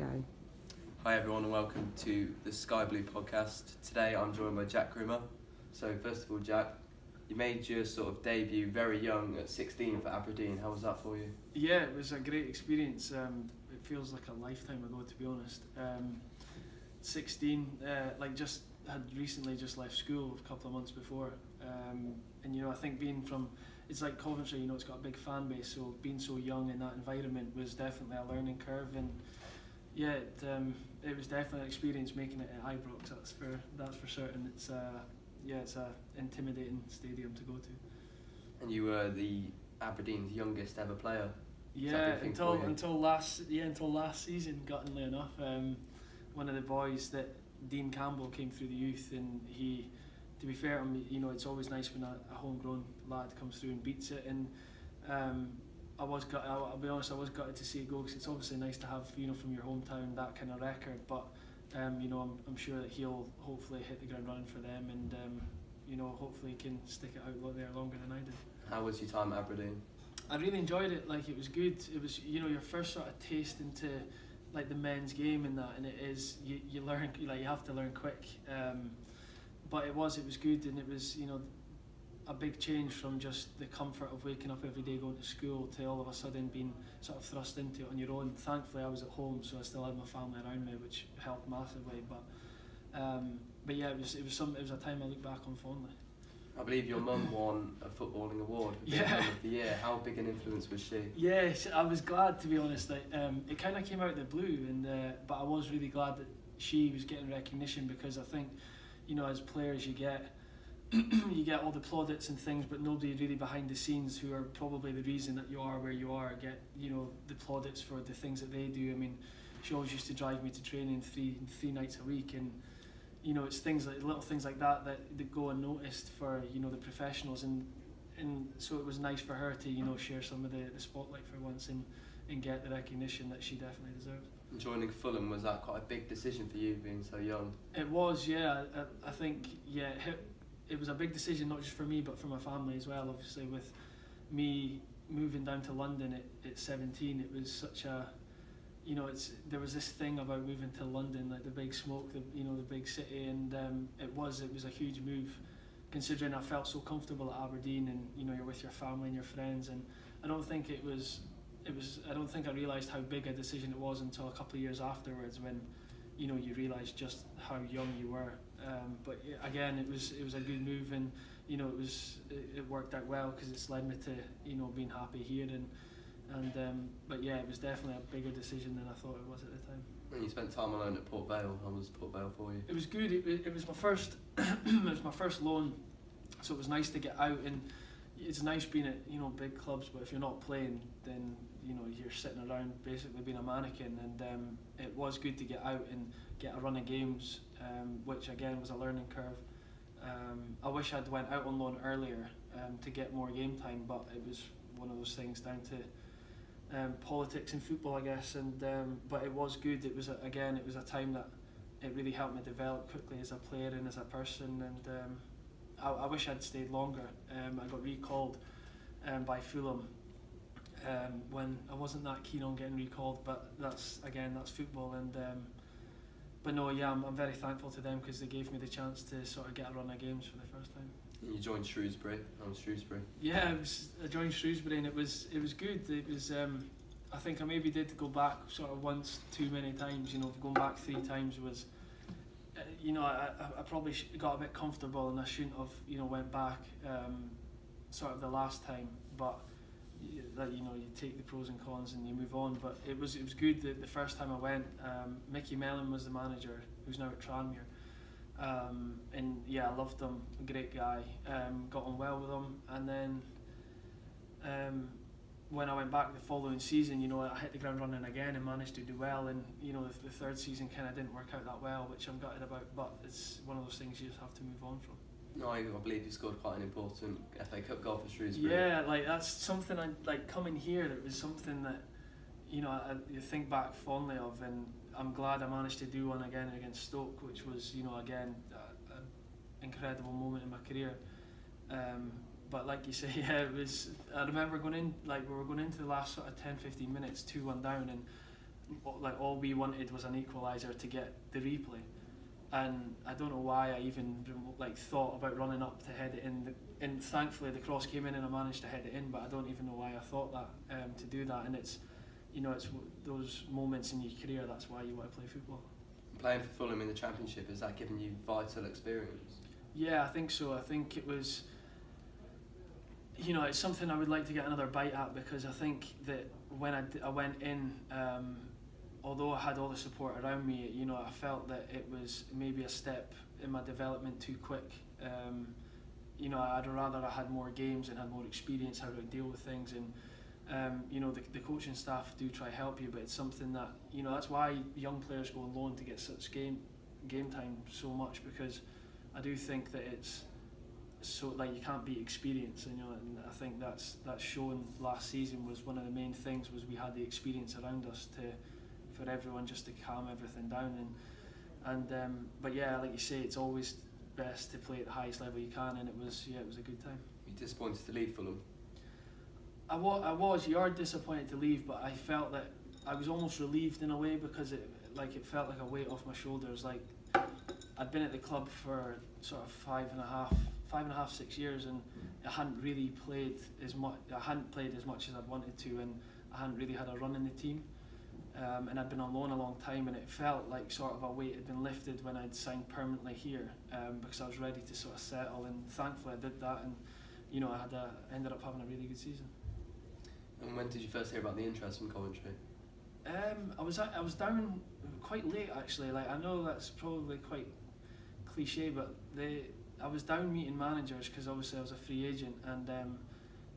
go. Hi everyone and welcome to the Sky Blue podcast. Today I'm joined by Jack Grimmer. So first of all, Jack, you made your sort of debut very young at 16 for Aberdeen. How was that for you? Yeah, it was a great experience. It feels like a lifetime ago, to be honest. 16, had recently just left school a couple of months before, and I think being from, it's like Coventry, it's got a big fan base, so being so young in that environment was definitely a learning curve, and yeah, it was definitely an experience making it at Ibrox. That's for certain. It's a intimidating stadium to go to. And you were the Aberdeen's youngest ever player. Yeah, until last season, guttingly enough, one of the boys that Dean Campbell came through the youth, and he, to be fair to me, it's always nice when a homegrown lad comes through and beats it, and I'll be honest, I was gutted to see it go, because it's obviously nice to have from your hometown that kind of record, but I'm sure that he'll hopefully hit the ground running for them, and hopefully he can stick it out there longer than I did. How was your time at Aberdeen? I really enjoyed it. Like, it was good. It was your first sort of taste into like the men's game and that, and it is you learn, you have to learn quick, but it was good, and it was a big change from just the comfort of waking up every day going to school to all of a sudden being sort of thrust into it on your own. Thankfully I was at home, so I still had my family around me, which helped massively, but yeah, it was a time I look back on fondly. I believe your mum won a footballing award for being Mum of the Year. How big an influence was she? Yes, I was glad, to be honest. It kind of came out of the blue, but I was really glad that she was getting recognition, because I think, as players you get all the plaudits and things, but nobody really behind the scenes, who are probably the reason that you are where you are, get the plaudits for the things that they do. I mean, she always used to drive me to training three nights a week, and it's little things like that go unnoticed for the professionals, and so it was nice for her to share some of the spotlight for once, and get the recognition that she definitely deserved. Joining Fulham, was that quite a big decision for you, being so young? It was, yeah. I think it was a big decision, not just for me but for my family as well. Obviously, with me moving down to London at 17, it was such a there was this thing about moving to London, like the big smoke, the big city, and it was a huge move, considering I felt so comfortable at Aberdeen, and you're with your family and your friends, and I don't think I realised how big a decision it was until a couple of years afterwards, when you realised just how young you were. But again, it was a good move, and it worked out well, because it's led me to being happy here, but yeah, it was definitely a bigger decision than I thought it was at the time. And you spent time alone at Port Vale. How was Port Vale for you? It was good. It was my first it was my first loan, so it was nice to get out, and it's nice being at big clubs, but if you're not playing, then you're sitting around basically being a mannequin, and it was good to get out and get a run of games, which again was a learning curve. I wish I'd went out on loan earlier to get more game time, but it was one of those things down to politics in football, I guess, and but it was good. It was a time that it really helped me develop quickly as a player and as a person, and I wish I'd stayed longer. I got recalled by Fulham when I wasn't that keen on getting recalled, but that's football, and but no, yeah, I'm very thankful to them, because they gave me the chance to sort of get a run of games for the first time. You joined Shrewsbury. How was Shrewsbury? Yeah, I joined Shrewsbury, and it was good. It was I think I maybe did go back sort of once too many times. Going back 3 times was I probably got a bit comfortable, and I shouldn't have went back sort of the last time. But you take the pros and cons and you move on. But it was good. The first time I went, Mickey Mellon was the manager, who's now at Tranmere. And yeah, I loved him, a great guy, got on well with him, and then when I went back the following season, I hit the ground running again and managed to do well, and the third season kind of didn't work out that well, which I'm gutted about, but it's one of those things you just have to move on from. No, I believe you scored quite an important FA Cup goal for Shrewsbury. Yeah, that's something coming here, it was something that you think back fondly of, and I'm glad I managed to do one again against Stoke, which was again an incredible moment in my career. But like you say, I remember going in, we were going into the last sort of 10-15 minutes 2-1 down, and like all we wanted was an equaliser to get the replay, and I don't know why I even like thought about running up to head it in. And thankfully the cross came in and I managed to head it in, but I don't even know why I thought that to do that. And it's, you know, it's those moments in your career, that's why you want to play football. Playing for Fulham in the Championship, has that given you vital experience? Yeah, I think so. I think it was, you know, it's something I would like to get another bite at, because I think that when I went in, although I had all the support around me, you know, I felt that it was maybe a step in my development too quick. You know, I'd rather I had more games and had more experience how to deal with things, and you know, the coaching staff do try help you, but it's something that, you know, that's why young players go on loan to get such game time so much, because I do think that it's so, like, you can't beat experience, and, you know, and I think that's shown last season. Was one of the main things was we had the experience around us for everyone just to calm everything down, and but yeah, like you say, it's always best to play at the highest level you can, and it was a good time. You're disappointed to leave Fulham? I was. You are disappointed to leave, but I felt that I was almost relieved in a way, because it felt like a weight off my shoulders. Like, I'd been at the club for sort of 5.5, 6 years, and I hadn't really played as much. I hadn't played as much as I'd wanted to, and I hadn't really had a run in the team. And I'd been on loan a long time, and it felt like sort of a weight had been lifted when I'd signed permanently here, because I was ready to sort of settle, and thankfully I did that, and, you know, I ended up having a really good season. And when did you first hear about the interest from Coventry? I was down quite late, actually. Like, I know that's probably quite cliche, but I was down meeting managers, because obviously I was a free agent, and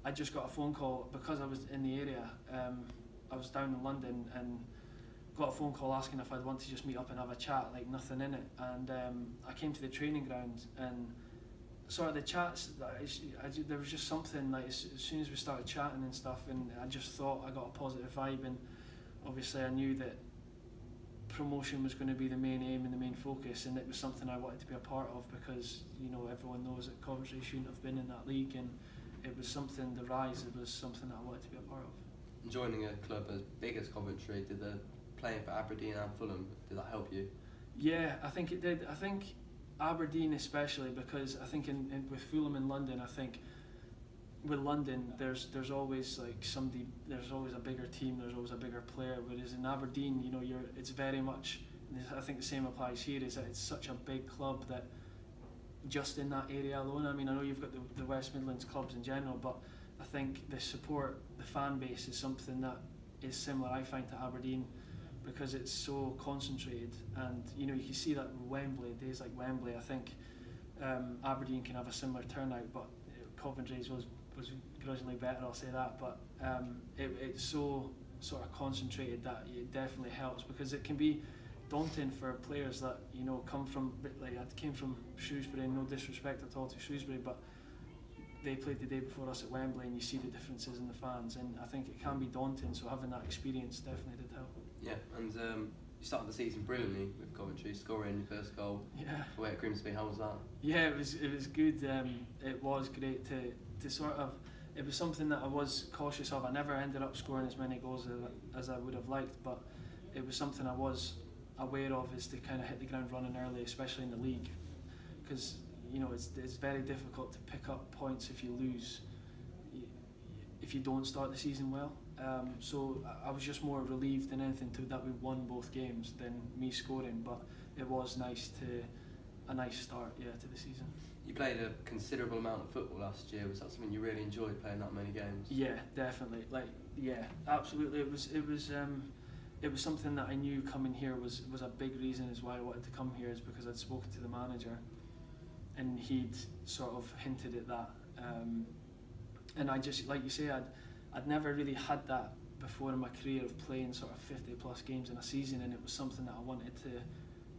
I just got a phone call because I was in the area. I was down in London and got a phone call asking if I'd want to just meet up and have a chat, like nothing in it. And I came to the training ground, and sort of the chats, there was just something, like, as soon as we started chatting and stuff, and I just thought I got a positive vibe, and obviously I knew that promotion was going to be the main aim and the main focus, and it was something I wanted to be a part of, because, you know, everyone knows that Coventry shouldn't have been in that league, and it was something, the rise, it was something that I wanted to be a part of. Joining a club as big as Coventry, did the playing for Aberdeen and Fulham, did that help you? Yeah, I think it did. I think Aberdeen especially, because I think with Fulham in London, I think with London there's always like somebody, there's always a bigger team, there's always a bigger player, whereas in Aberdeen, you know, it's very much, I think the same applies here, is that it's such a big club that just in that area alone, I mean, I know you've got the West Midlands clubs in general, but I think the support, the fan base is something that is similar, I find, to Aberdeen, because it's so concentrated, and, you know, you can see that with Wembley, days like Wembley. I think Aberdeen can have a similar turnout, but Coventry's was grudgingly better, I'll say that, but it's so sort of concentrated that it definitely helps, because it can be daunting for players that, you know, come from, like, I came from Shrewsbury, and no disrespect at all to Shrewsbury, but they played the day before us at Wembley, and you see the differences in the fans, and I think it can be daunting, so having that experience definitely did help. Yeah, and you started the season brilliantly with Coventry, scoring your first goal away at Grimsby. How was that? Yeah, it was good. It was great to sort of, it was something that I was cautious of. I never ended up scoring as many goals as I would have liked, but it was something I was aware of, is to kind of hit the ground running early, especially in the league, because, you know, it's very difficult to pick up points if you lose, if you don't start the season well. So I was just more relieved than anything that we won both games than me scoring, but it was a nice start, to the season. You played a considerable amount of football last year. Was that something you really enjoyed, playing that many games? Yeah, definitely. Absolutely. It was something that I knew coming here was a big reason is why I wanted to come here, is because I'd spoken to the manager, and he'd sort of hinted at that. And I just, like you say, I'd never really had that before in my career, of playing sort of 50 plus games in a season, and it was something that I wanted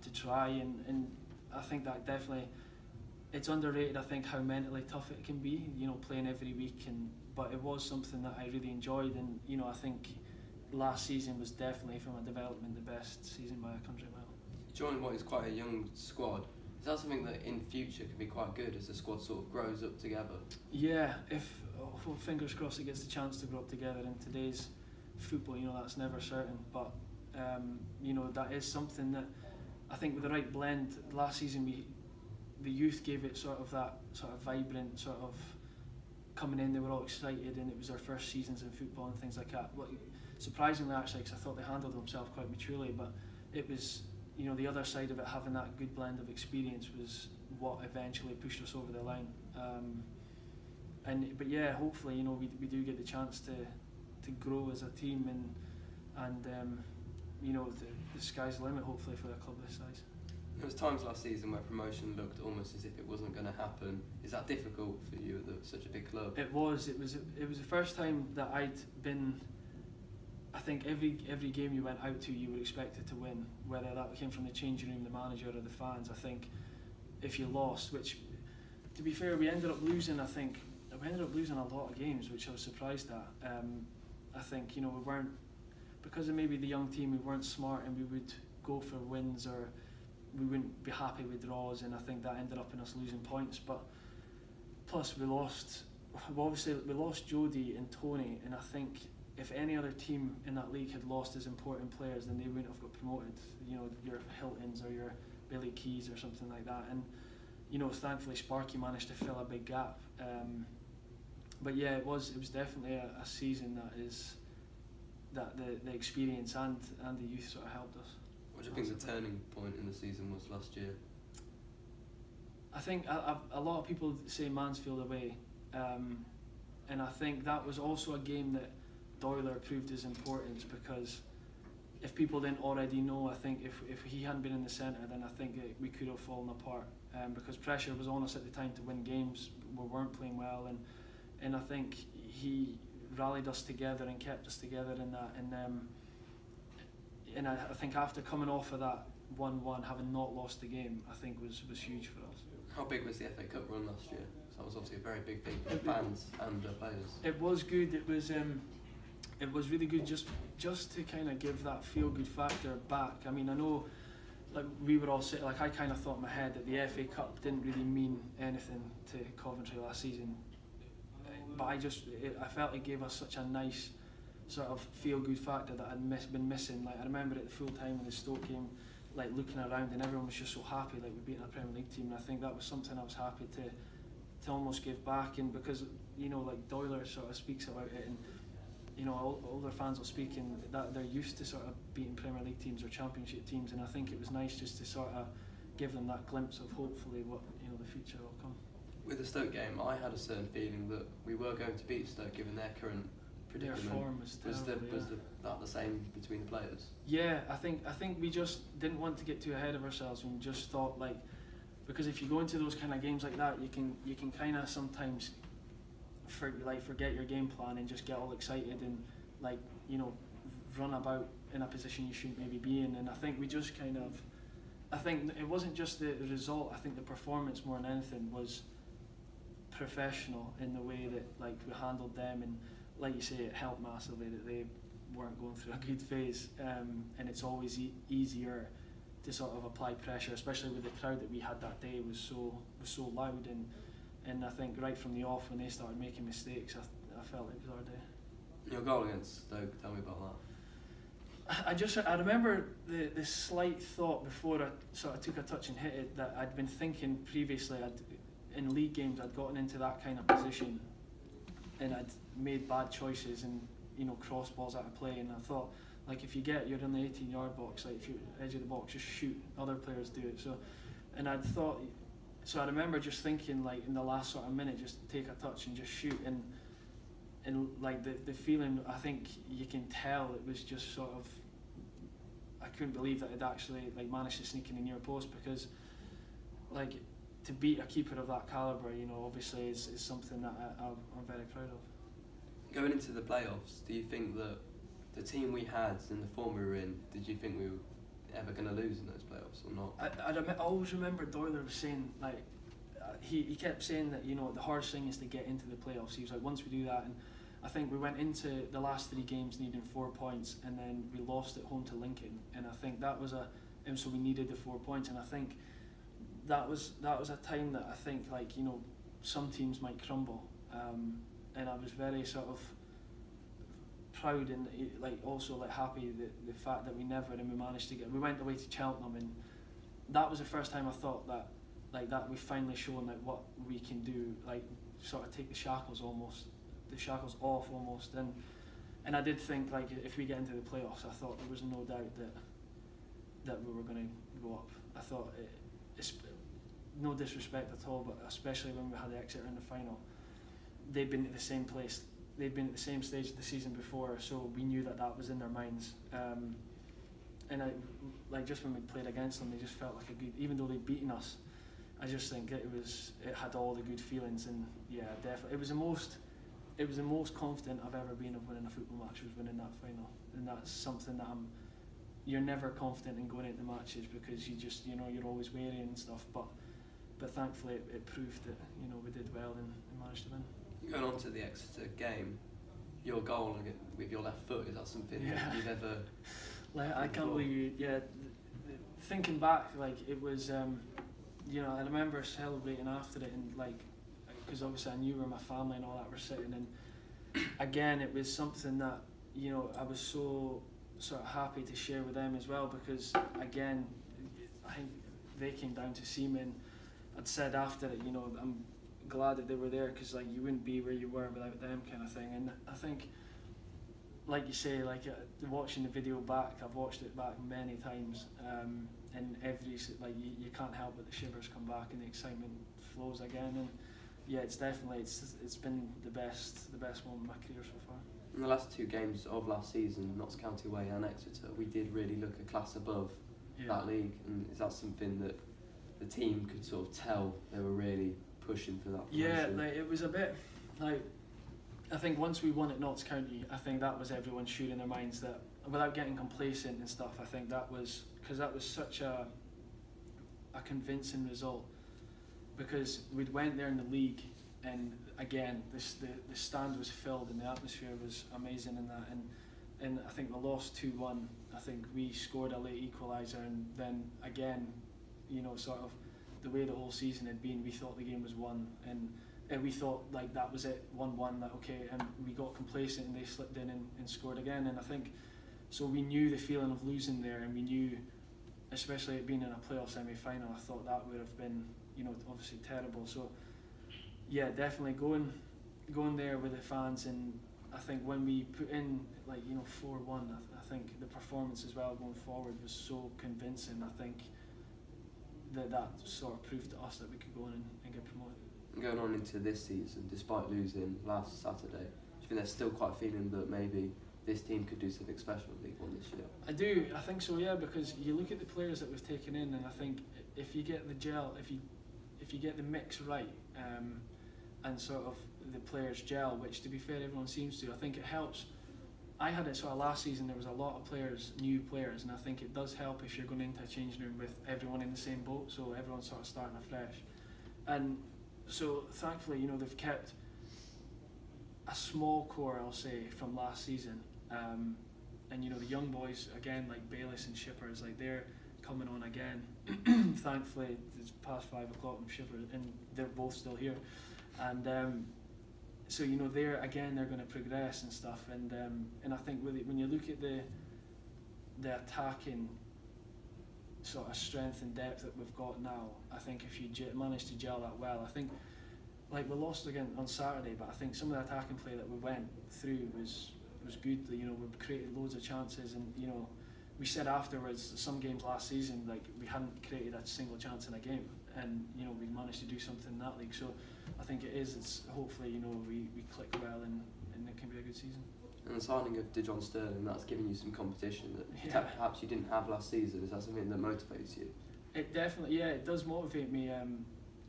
to try, and I think that definitely, it's underrated, I think, how mentally tough it can be, you know, playing every week, but it was something that I really enjoyed, and, you know, I think last season was definitely, from a development, the best season by a country mile. You joined what is quite a young squad. Is that something that in future can be quite good as the squad sort of grows up together? Yeah, fingers crossed it gets the chance to grow up together. In today's football, you know, that's never certain, but You know, that is something that I think with the right blend. Last season, the youth gave it sort of that sort of vibrant sort of coming in. They were all excited, and it was their first seasons in football and things like that. Well, surprisingly, actually, because I thought they handled themselves quite maturely, but it was, you know, the other side of it, having that good blend of experience was what eventually pushed us over the line. But yeah, hopefully, you know, we do get the chance to grow as a team, and you know, the sky's the limit hopefully for a club this size. There was times last season where promotion looked almost as if it wasn't going to happen. Is that difficult for you at such a big club? It was the first time that I'd been. I think every game you went out to, you were expected to win, whether that came from the changing room, the manager, or the fans. I think if you lost, which, to be fair, we ended up losing. I think we ended up losing a lot of games, which I was surprised at. I think, you know, we weren't, because of maybe the young team, we weren't smart, and we would go for wins, or we wouldn't be happy with draws, and I think that ended up in us losing points. But plus we lost Jody and Tony, and I think if any other team in that league had lost as important players, then they wouldn't have got promoted. You know, your Hiltons or your Billy Keys or something like that. And you know, thankfully Sparky managed to fill a big gap. But yeah, it was definitely a season that the experience and the youth sort of helped us. What do you think the turning point in the season was last year? I think a lot of people say Mansfield away, and I think that was also a game that Doyler proved his importance, because if people didn't already know, I think if he hadn't been in the centre, then I think that we could have fallen apart, because pressure was on us at the time to win games. We weren't playing well, and I think he rallied us together and kept us together in that, and I think after coming off of that 1-1, having not lost the game, I think was huge for us. How big was the FA Cup run last year? So that was obviously a very big thing for fans and players. It was good. It was really good just to kind of give that feel-good factor back. I mean, I know, like, we were all sitting, like, I kind of thought in my head that the FA Cup didn't really mean anything to Coventry last season, but I felt it gave us such a nice sort of feel-good factor that I'd been missing. Like, I remember at the full time when the Stoke game, like, looking around and everyone was just so happy, like, we'd beaten a Premier League team, and I think that was something I was happy to almost give back. And because, you know, like, Doyler sort of speaks about it, and you know, older fans will speak, and that they're used to sort of beating Premier League teams or Championship teams, and I think it was nice just to sort of give them that glimpse of hopefully what, you know, the future will come. With the Stoke game, I had a certain feeling that we were going to beat Stoke given their current predicament. Their form was terrible. Was that the same between the players? Yeah, I think we just didn't want to get too ahead of ourselves, and just thought, like, because if you go into those kind of games like that, you can kind of sometimes forget your game plan and just get all excited and, like, you know, run about in a position you shouldn't maybe be in. And I think we just kind of, I think it wasn't just the result. I think the performance more than anything was professional in the way that, like, we handled them, and like you say, it helped massively that they weren't going through a good phase, and it's always easier to sort of apply pressure, especially with the crowd that we had that day was so loud, and I think right from the off when they started making mistakes, I felt it was our day. Your goal against Stoke, tell me about that. I remember the slight thought before I sort of took a touch and hit it, that I'd been thinking previously, in league games I'd gotten into that kind of position and I'd made bad choices and, you know, cross balls out of play, and I thought, like, if you're in the 18-yard box, like, if you're edge of the box, just shoot. Other players do it. So I remember just thinking, like, in the last sort of minute, just take a touch and just shoot, and like the feeling, I think you can tell it was just sort of, I couldn't believe that it actually, like, managed to sneak in the near post, because, like, to beat a keeper of that calibre, you know, obviously is something that I'm very proud of. Going into the playoffs, do you think that the team we had and the form we were in, did you think we were ever going to lose in those playoffs or not? I always remember Doyler was saying, like, he kept saying that, you know, the hardest thing is to get into the playoffs. He was like, once we do that, and I think we went into the last 3 games needing 4 points, and then we lost at home to Lincoln, and I think that was and so we needed the 4 points, and I think that was a time that I think, like, you know, some teams might crumble, and I was very sort of proud and like also like happy that the fact that we managed to we went away to Cheltenham, and that was the first time I thought that like that we've finally shown like what we can do, like sort of take the shackles off almost, and I did think like if we get into the playoffs, I thought there was no doubt that we were going to go up. I thought it's no disrespect at all, but especially when we had the Exeter in the final, they'd been at the same place. They'd been at the same stage of the season before, so we knew that was in their minds. And like just when we played against them, they just felt like a good. Even though they'd beaten us, I just think it had all the good feelings, and yeah, definitely it was the most confident I've ever been of winning a football match, was winning that final, and that's something that you're never confident in going into matches because you're always wary and stuff, but thankfully it proved that we did well and managed to win. Going on to the Exeter game, your goal with your left foot, is that something that you've ever... Like, I can't believe thinking back, like it was, I remember celebrating after it, and like, because obviously I knew where my family and all that were sitting, and again it was something that I was so sort of happy to share with them as well, because again I think they came down to see me, and I'd said after it, I'm glad that they were there, because like you wouldn't be where you were without them, kind of thing. And I think, like you say, like watching the video back, I've watched it back many times, and every you can't help but the shivers come back and the excitement flows again. And yeah, it's definitely it's been the best moment of my career so far. In the last two games of last season, Notts County away and Exeter, we did really look a class above that league. And is that something that the team could sort of tell they were really pushing for that promotion? Yeah, like it was a bit like, I think once we won at Notts County, I think that was everyone sure in their minds that, without getting complacent and stuff, I think that was because that was such a convincing result, because we'd went there in the league, and again the stand was filled and the atmosphere was amazing in that, and I think we lost 2-1. I think we scored a late equaliser, and then again, sort of the way the whole season had been, we thought the game was won, and we thought like that was it, 1-1, that okay, and we got complacent and they slipped in and scored again. And I think so we knew the feeling of losing there, and we knew, especially it being in a playoff semi-final, I thought that would have been obviously terrible. So yeah, definitely going there with the fans, and I think when we put in 4-1, I think the performance as well going forward was so convincing. I think that sort of proved to us that we could go on and get promoted. Going on into this season, despite losing last Saturday, do you think there's still quite a feeling that maybe this team could do something special in League One this year? I do, I think so, yeah, because you look at the players that we've taken in, and I think if you get the gel, if you get the mix right, and sort of the players gel, which to be fair everyone seems to, I think it helps. I had it sort of last season, there was a lot of players, new players, and I think it does help if you're going into a changing room with everyone in the same boat, so everyone's sort of starting afresh. And so thankfully, they've kept a small core, I'll say, from last season. And the young boys, again, like Bayliss and Shippers, like they're coming on again. Thankfully, it's past 5 o'clock and Shippers, and they're both still here. And so they're going to progress and stuff, and I think when you look at the attacking sort of strength and depth that we've got now, I think if you manage to gel that well, I think like we lost again on Saturday, but I think some of the attacking play that we went through was good. We created loads of chances, and we said afterwards some games last season like we hadn't created a single chance in a game, and we managed to do something in that league. So I think it's hopefully we click well, and it can be a good season. And the signing of Dijon Sterling, that's giving you some competition that perhaps you didn't have last season. Is that something that motivates you? It definitely, it does motivate me.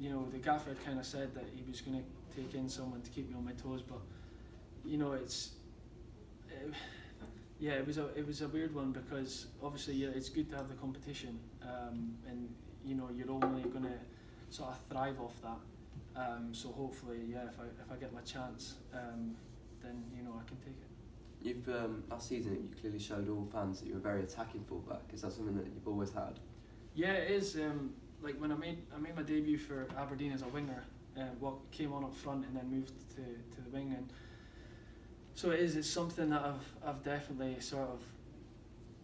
The gaffer had kind of said that he was going to take in someone to keep me on my toes, but it was a weird one, because obviously it's good to have the competition, and you're only going to sort of thrive off that. So hopefully, if I get my chance, then I can take it. You've last season you clearly showed all fans that you're a very attacking fullback. Is that something that you've always had? Yeah, it is. Like when I made my debut for Aberdeen as a winger, came on up front and then moved to the wing, and So it is. It's something that I've definitely sort of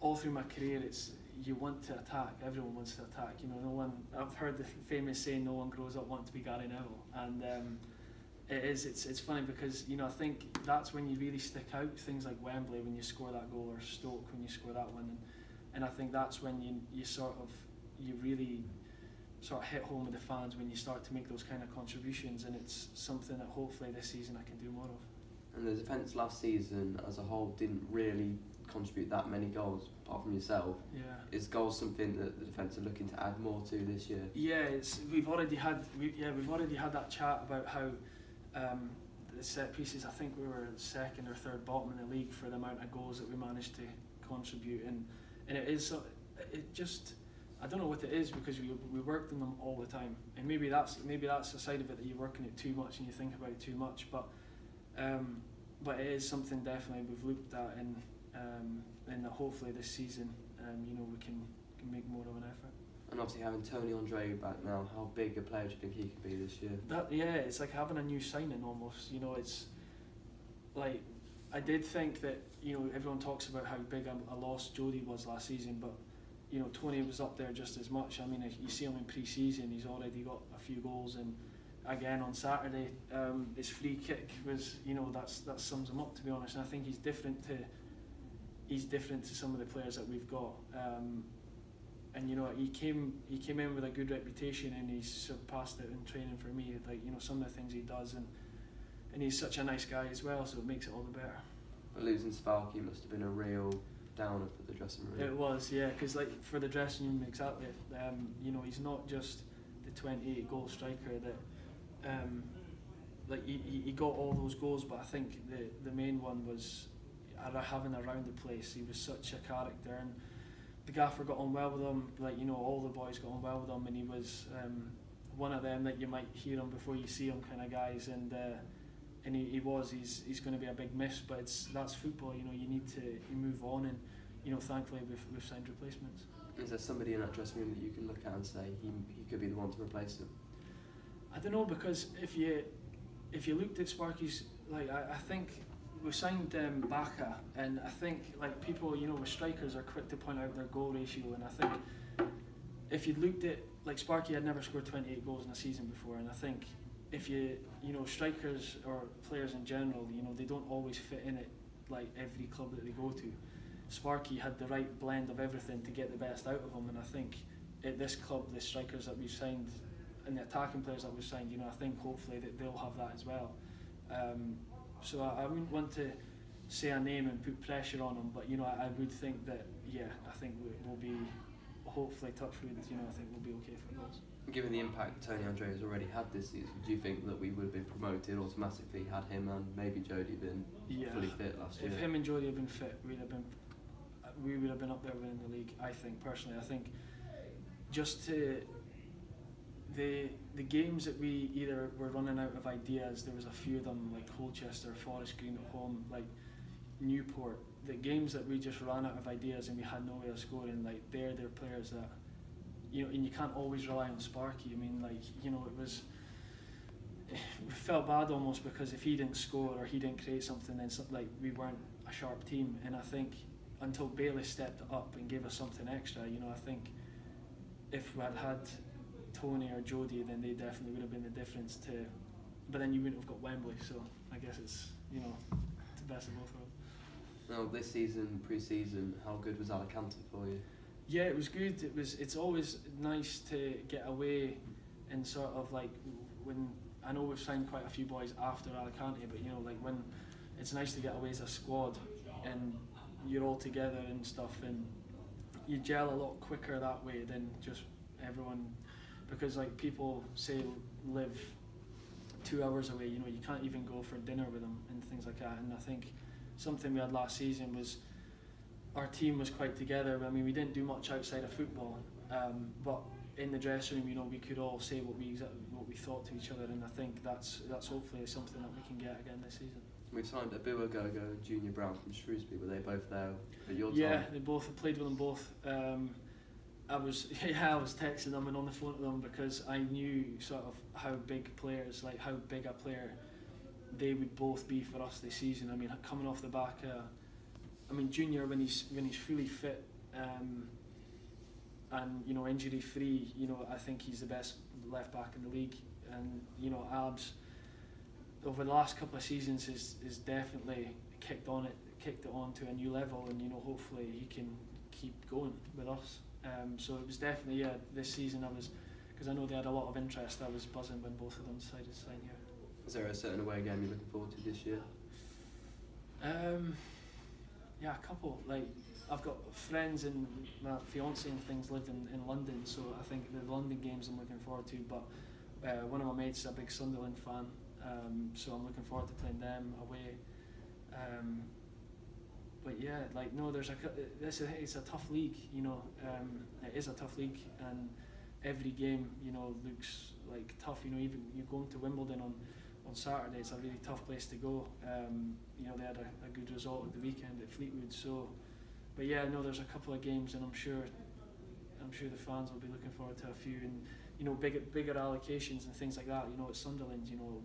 all through my career. It's you want to attack. Everyone wants to attack. You know, no one. I've heard the famous saying, "No one grows up wanting to be Gary Neville," and it is. It's funny because I think that's when you really stick out. Things like Wembley when you score that goal, or Stoke when you score that one, and I think that's when you really sort of hit home with the fans when you start to make those kind of contributions, and it's something that hopefully this season I can do more of. And the defence last season as a whole didn't really contribute that many goals apart from yourself. Yeah. Is goals something that the defence are looking to add more to this year? Yeah, we've already had that chat about how the set pieces. I think we were second or third bottom in the league for the amount of goals that we managed to contribute, and it is it just. I don't know what it is because we worked on them all the time, and maybe that's a side of it that you're working it too much and you think about it too much. But it is something definitely we've looked at, and that hopefully this season, we can make more of an effort. And obviously having Tony Andre back now, how big a player do you think he could be this year? It's like having a new signing almost. It's like I did think that everyone talks about how big a loss Jody was last season, but. Tony was up there just as much. I mean, you see him in pre-season, he's already got a few goals, and again on Saturday, his free kick was, that sums him up, to be honest. And I think he's different to some of the players that we've got. And he came in with a good reputation, and he's surpassed it in training for me. Like some of the things he does, and he's such a nice guy as well, so it makes it all the better. But losing Sparky must have been a real downer for the dressing room. It was, yeah, because for the dressing room, exactly. He's not just the 28-goal striker that he got all those goals, but I think the main one was having around the place. He was such a character, and the gaffer got on well with him. All the boys got on well with him, and he was one of them that you might hear him before you see him kind of guys, and he's going to be a big miss, but that's football. You need to move on, and thankfully we've signed replacements. Is there somebody in that dressing room that you can look at and say he could be the one to replace him? I don't know, because if you looked at Sparky's, I think we signed Baka, and I think people with strikers are quick to point out their goal ratio, and I think if you'd looked at Sparky had never scored 28 goals in a season before, and I think if strikers or players in general, they don't always fit in it every club that they go to. Sparky had the right blend of everything to get the best out of him, and I think at this club, the strikers that we've signed and the attacking players that we've signed, I think hopefully that they'll have that as well. So I wouldn't want to say a name and put pressure on them, but I would think that I think we'll be hopefully touch wood. I think we'll be okay for goals. Given the impact Tony Andre has already had this season, do you think that we would have been promoted automatically had him and maybe Jody been fully fit last year? If him and Jody had been fit, we would have been up there winning the league. I think personally, I think just to the games that we either were running out of ideas. There was a few of them like Colchester, Forest Green at home, like Newport. The games that we just ran out of ideas and we had no way of scoring. They're players that. And you can't always rely on Sparky. I mean, it was. We felt bad almost because if he didn't score or he didn't create something, then we weren't a sharp team. And I think until Bailey stepped up and gave us something extra, I think if we had Tony or Jody, then they definitely would have been the difference to. But then you wouldn't have got Wembley, so I guess it's it's the best of both worlds. Now this season, pre-season, how good was Alicante for you? Yeah, it was good. It's always nice to get away and sort of when I know we've signed quite a few boys after Alicante, but when it's nice to get away as a squad and you're all together and stuff, and you gel a lot quicker that way than just everyone, because people say live 2 hours away, you can't even go for dinner with them and things like that. And I think something we had last season was our team was quite together. I mean, we didn't do much outside of football, but in the dressing room, we could all say what we thought to each other, and I think that's hopefully something that we can get again this season. We've signed Abiwa Gogo and Junior Brown from Shrewsbury. Were they both there at your time? Yeah, they both played with them both. I was texting them and on the phone to them because I knew sort of how big a player they would both be for us this season. I mean, coming off the back, Junior when he's fully fit, and you know, injury free, you know, I think he's the best left back in the league. And you know, Abs over the last couple of seasons is definitely kicked it on to a new level, and you know, hopefully he can keep going with us. So it was definitely this season because I know they had a lot of interest. I was buzzing when both of them decided to sign here. Is there a certain away game you're looking forward to this year? Yeah, a couple. Like, I've got friends and my fiance and things live in London, so I think the London games I'm looking forward to. But one of my mates is a big Sunderland fan, so I'm looking forward to playing them away. But yeah, like, no, it's a tough league, you know. It is a tough league, and every game, you know, looks like tough. You know, even you going to Wimbledon on Saturday, it's a really tough place to go. You know, they had a good result at the weekend at Fleetwood. So, but yeah, no, there's a couple of games, and I'm sure the fans will be looking forward to a few, and you know, bigger allocations and things like that. You know, at Sunderland, you know,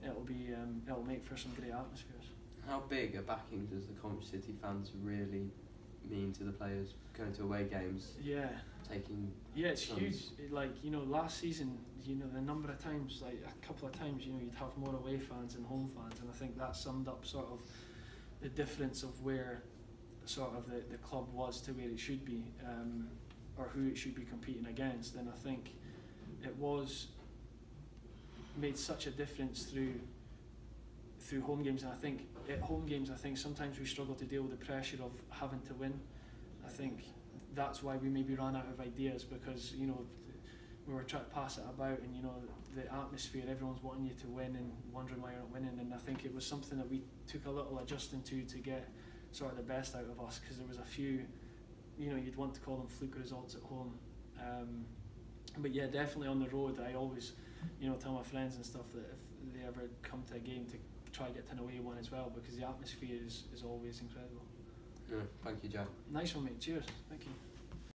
it'll make for some great atmospheres. How big a backing does the Coventry City fans really mean to the players going to away games? Yeah. It's tons. huge. Like, you know, last season, you know, the number of times, like a couple of times, you know, you'd have more away fans than home fans, and I think that summed up sort of the difference of where sort of the club was to where it should be, or who it should be competing against. And I think it was made such a difference through home games, and I think at home games, I think sometimes we struggle to deal with the pressure of having to win. I think that's why we maybe ran out of ideas, because you know, we were trying to pass it about, and you know, the atmosphere, everyone's wanting you to win and wondering why you're not winning. And I think it was something that we took a little adjusting to get sort of the best out of us, because there was a few, you know, you'd want to call them fluke results at home, but yeah, definitely on the road, I always, you know, tell my friends and stuff that if they ever come to a game, to try to get to an away one as well, because the atmosphere is always incredible. Yeah, thank you, Jack. Nice one, mate. Cheers. Thank you.